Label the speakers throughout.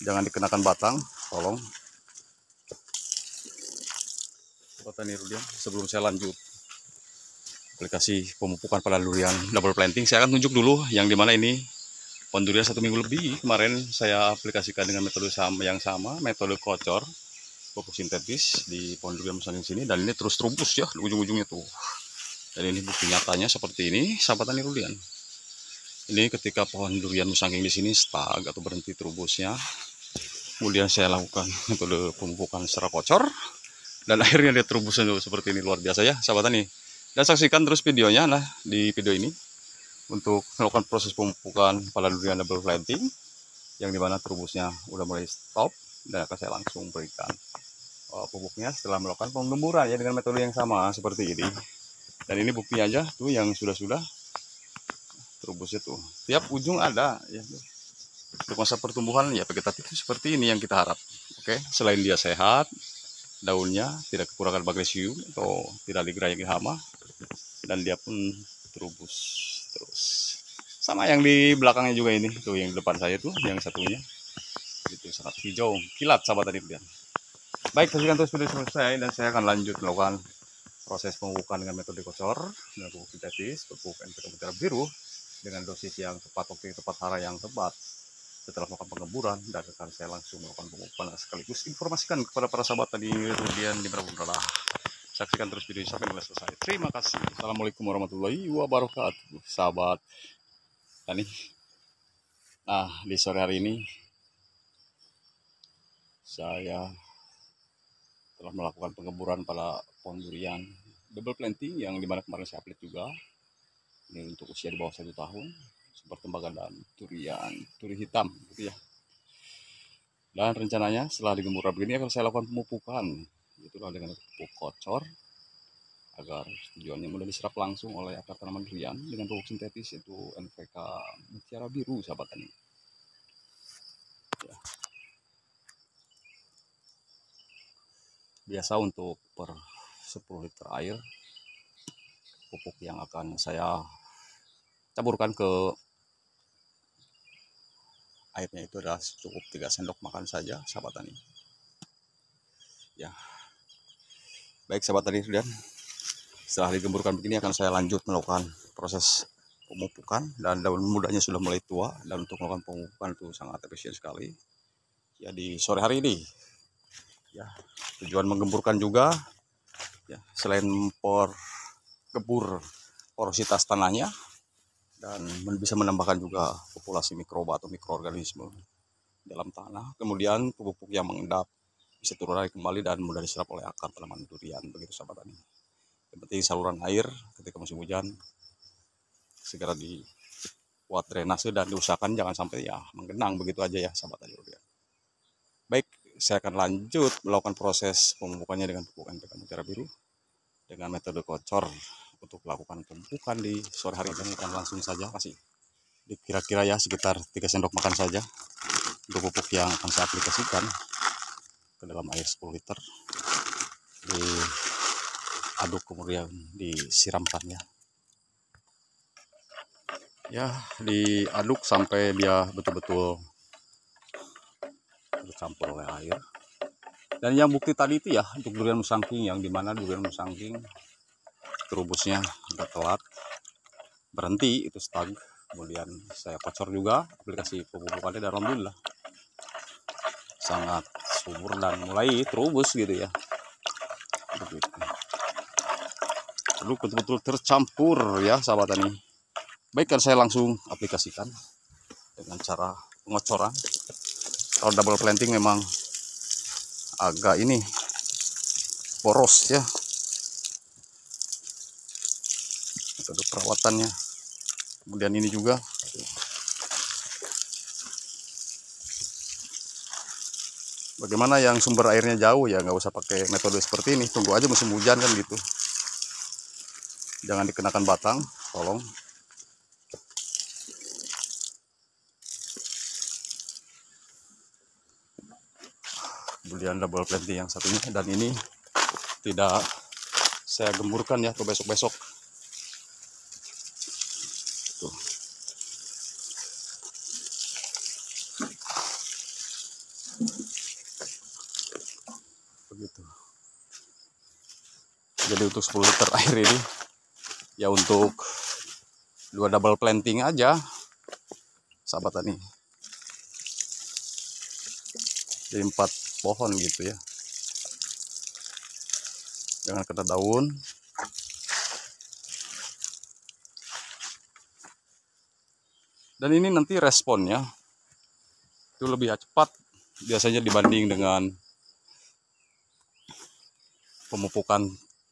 Speaker 1: Jangan dikenakan batang, tolong. Petani durian, sebelum saya lanjut aplikasi pemupukan pada durian double planting, saya akan tunjuk dulu yang dimana ini pohon durian 1 minggu lebih kemarin saya aplikasikan dengan metode yang sama, metode kocor pupuk sintetis di pohon durian musangking sini, dan ini terus terubus ya di ujung-ujungnya tuh. Dan ini bukti nyatanya seperti ini, sahabat tani durian. Ini ketika pohon durian musangking di sini stag atau berhenti terubusnya, kemudian saya lakukan metode pemupukan secara kocor, dan akhirnya dia terubusnya seperti ini. Luar biasa ya sahabat tani. Dan saksikan terus videonya lah di video ini untuk melakukan proses pemupukan pada durian double planting, yang dimana terubusnya udah mulai stop, dan akan saya langsung berikan pupuknya setelah melakukan penggemburan ya dengan metode yang sama seperti ini. Dan ini bukti aja tuh yang sudah terubusnya tuh tiap ujung ada ya. Untuk masa pertumbuhan ya vegetatif itu seperti ini yang kita harap. Oke, selain dia sehat, daunnya tidak kekurangan magnesium atau tidak digerayangi hama, dan dia pun terubus terus. Sama yang di belakangnya juga ini tuh, yang di depan saya tuh yang satunya itu sangat hijau kilat sahabat tadi. Baik, saksikan terus video selesai dan saya akan lanjut melakukan proses pemupukan dengan metode kocor dengan pupuk sintetis, pupuk NPK mutiara biru dengan dosis yang tepat, waktu yang tepat, hara yang tepat. Setelah melakukan pengemburan, dan akan saya langsung melakukan pemupukan sekaligus informasikan kepada para sahabat tadi durian di mana berada. Saksikan terus video sampai selesai. Terima kasih. Assalamualaikum warahmatullahi wabarakatuh, sahabat tani. Nah, di sore hari ini saya telah melakukan pengemburan pada pohon durian double planting yang dimana kemarin saya upload juga. Ini untuk usia di bawah 1 tahun, perkembangan dan turi hitam gitu ya. Dan rencananya setelah digembur begini akan saya lakukan pemupukan, itulah dengan pupuk kocor, agar tujuannya mudah diserap langsung oleh akar tanaman durian dengan pupuk sintetis yaitu NPK mutiara biru sahabat tani. Ya. Biasa untuk per 10 liter air pupuk yang akan saya campurkan ke airnya itu adalah cukup 3 sendok makan saja sahabat tani. Ya. Baik sahabat tani, dan setelah digemburkan begini akan saya lanjut melakukan proses pemupukan, dan daun mudanya sudah mulai tua, dan untuk melakukan pemupukan itu sangat efisien sekali ya di sore hari ini ya. Tujuan menggemburkan juga ya, selain memperkebur porositas tanahnya dan bisa menambahkan juga populasi mikroba atau mikroorganisme dalam tanah, kemudian pupuk yang mengendap bisa turun lagi kembali dan mudah diserap oleh akar tanaman durian, begitu sahabat tani. Yang penting saluran air ketika musim hujan segera dibuat drainase dan diusahakan jangan sampai ya menggenang begitu aja ya sahabat tani durian. Baik, saya akan lanjut melakukan proses pemupukannya dengan pupuk NPK mutiara biru dengan metode kocor untuk melakukan pemupukan di sore hari ini. Akan langsung saja kasih kira-kira ya sekitar 3 sendok makan saja untuk pupuk yang akan saya aplikasikan ke dalam air 10 liter, diaduk kemudian disiramkannya ya, diaduk sampai dia betul-betul bercampur oleh air. Dan yang bukti tadi itu ya untuk durian musangking, yang dimana durian musangking terubusnya agak telat, berhenti itu stag, kemudian saya kocor juga aplikasi pemupukannya, dan alhamdulillah sangat subur dan mulai terubus gitu ya. Begitu. Lalu betul-betul tercampur ya sahabat tani. Baik, kan saya langsung aplikasikan dengan cara pengocoran. Kalau double planting memang agak ini poros ya metode perawatannya. Kemudian ini juga bagaimana yang sumber airnya jauh ya nggak usah pakai metode seperti ini, tunggu aja musim hujan kan gitu. Jangan dikenakan batang, tolong. Kemudian double planting yang satunya, dan ini tidak saya gemburkan ya ke besok-besok. Tuh. Begitu. Jadi untuk 10 liter air ini ya untuk 2 double planting aja sahabat tani. Jadi 4 pohon gitu ya. Jangan kena daun. Dan ini nanti responnya itu lebih cepat biasanya dibanding dengan pemupukan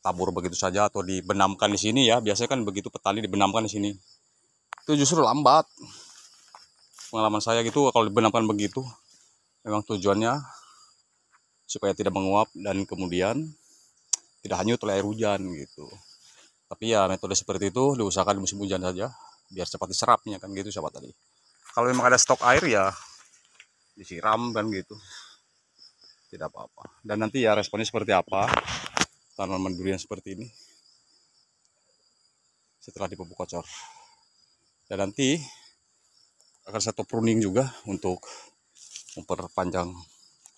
Speaker 1: tabur begitu saja atau dibenamkan di sini ya. Biasanya kan begitu petani dibenamkan di sini. Itu justru lambat. Pengalaman saya gitu kalau dibenamkan begitu memang tujuannya supaya tidak menguap dan kemudian tidak hanyut oleh air hujan gitu. Tapi ya metode seperti itu diusahakan di musim hujan saja biar cepat diserapnya kan gitu sahabat tadi. Kalau memang ada stok air ya disiram kan gitu. Tidak apa-apa. Dan nanti ya responnya seperti apa tanaman durian seperti ini setelah dipupuk kocor. Dan nanti akan saya top pruning juga untuk memperpanjang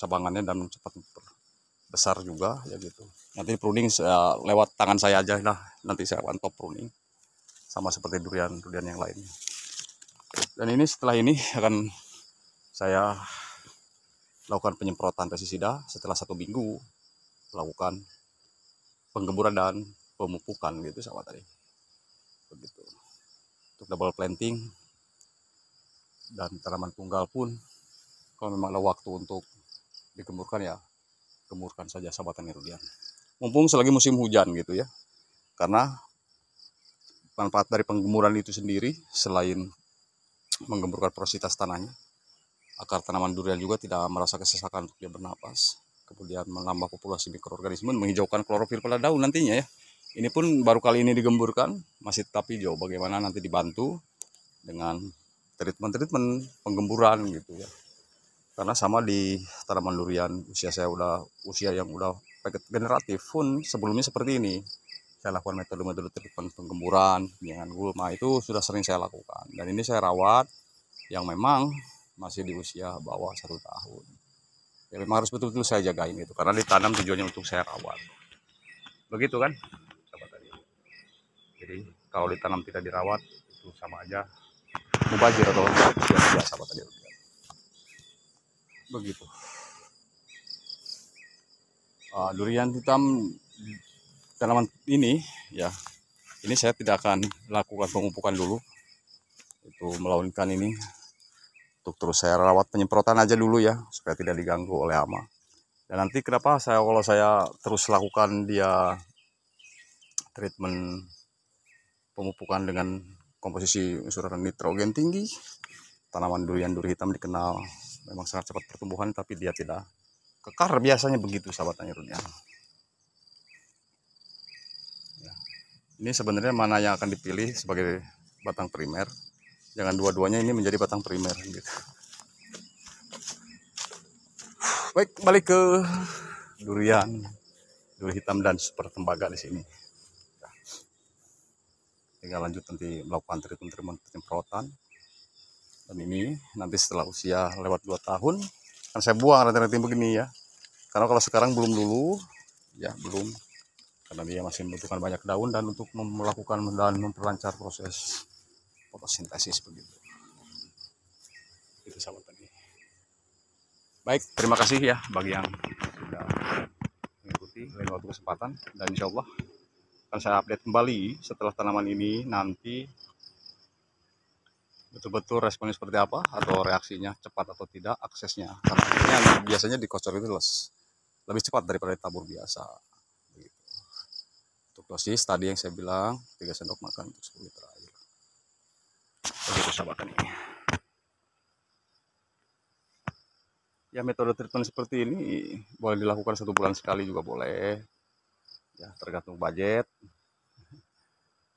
Speaker 1: cabangannya dan cepat besar juga ya gitu. Nanti pruning lewat tangan saya aja lah. Nanti saya akan top pruning sama seperti durian yang lainnya. Dan ini setelah ini akan saya lakukan penyemprotan pestisida setelah 1 minggu lakukan penggemburan dan pemupukan gitu sahabat tadi. Begitu. Untuk double planting dan tanaman tunggal pun kalau memang ada waktu untuk digemburkan ya gemburkan saja sahabat tani durian. Mumpung selagi musim hujan gitu ya. Karena manfaat dari penggemburan itu sendiri selain menggemburkan porositas tanahnya, akar tanaman durian juga tidak merasa kesesakan untuk dia bernapas. Kemudian menambah populasi mikroorganisme, menghijaukan klorofil pada daun nantinya ya. Ini pun baru kali ini digemburkan, masih tetap hijau. Bagaimana nanti dibantu dengan treatment penggemburan gitu ya. Karena sama di tanaman durian usia yang udah generatif pun sebelumnya seperti ini. Saya lakukan metode treatment penggemburan dengan gulma itu sudah sering saya lakukan. Dan ini saya rawat yang memang masih di usia bawah 1 tahun. Ya memang harus betul-betul saya jagain itu karena ditanam tujuannya untuk saya rawat. Begitu kan? Jadi kalau ditanam tidak dirawat itu sama aja mubazir atau sia-sia sahabat tadi. Begitu. Durian hitam tanaman ini ya. Ini saya tidak akan lakukan pemupukan dulu. Itu melainkan ini untuk terus saya rawat penyemprotan aja dulu ya supaya tidak diganggu oleh hama. Dan nanti kenapa kalau saya terus lakukan dia treatment pemupukan dengan komposisi unsur nitrogen tinggi, tanaman duri hitam dikenal memang sangat cepat pertumbuhan tapi dia tidak kekar biasanya begitu sahabat tani durian. Ya. Ini sebenarnya mana yang akan dipilih sebagai batang primer? Jangan dua-duanya ini menjadi batang primer gitu. Baik, balik ke duri hitam dan super tembaga di sini. Tinggal lanjut nanti melakukan treatment penyemprotan. Dan ini nanti setelah usia lewat 2 tahun kan saya buang ranting-ranting begini ya. Karena kalau sekarang belum dulu, ya belum. Karena dia masih membutuhkan banyak daun dan untuk melakukan dan memperlancar proses fotosintesis begitu. Itu sahabat tadi. Baik, terima kasih ya bagi yang sudah mengikuti lain waktu kesempatan dan insya Allah akan saya update kembali setelah tanaman ini nanti betul-betul responnya seperti apa atau reaksinya cepat atau tidak aksesnya karena aksesnya biasanya di kocor itu lebih cepat daripada tabur biasa begitu. Untuk dosis tadi yang saya bilang 3 sendok makan untuk 10 liter air begitu sahabat ini ya. Metode treatment seperti ini boleh dilakukan 1 bulan sekali juga boleh ya, tergantung budget.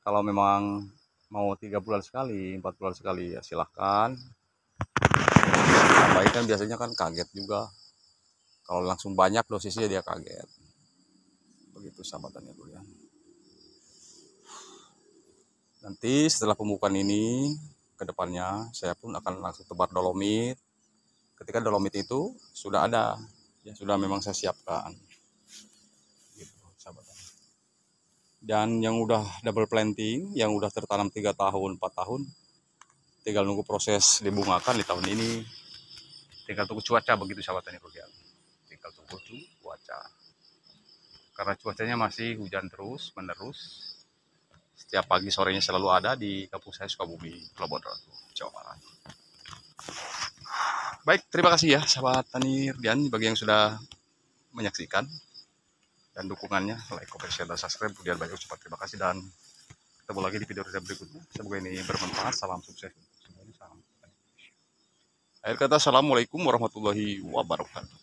Speaker 1: Kalau memang mau 3 bulan sekali, 4 bulan sekali ya silahkan. Baik kan biasanya kan kaget juga. Kalau langsung banyak dosisnya dia kaget. Begitu sahabatannya dulu ya. Nanti setelah pemupukan ini, kedepannya saya pun akan langsung tebar dolomit ketika dolomit itu sudah ada, ya sudah memang saya siapkan. Gitu, sahabat. Dan yang udah double planting, yang udah tertanam 3 tahun, 4 tahun, tinggal nunggu proses dibungakan di tahun ini. Tinggal tunggu cuaca, begitu sahabat tani rudian. Tinggal tunggu cuaca. Karena cuacanya masih hujan terus menerus. Setiap pagi sorenya selalu ada di kampung saya Sukabumi, Pelabuhan Ratu, Jawa Barat. Baik, terima kasih ya sahabat tani rudian bagi yang sudah menyaksikan dan dukungannya, like, comment, share, dan subscribe. Kemudian banyak ucapan terima kasih dan ketemu lagi di video berikutnya. Semoga ini bermanfaat. Salam sukses untuk semuanya. Akhir kata, assalamualaikum warahmatullahi wabarakatuh.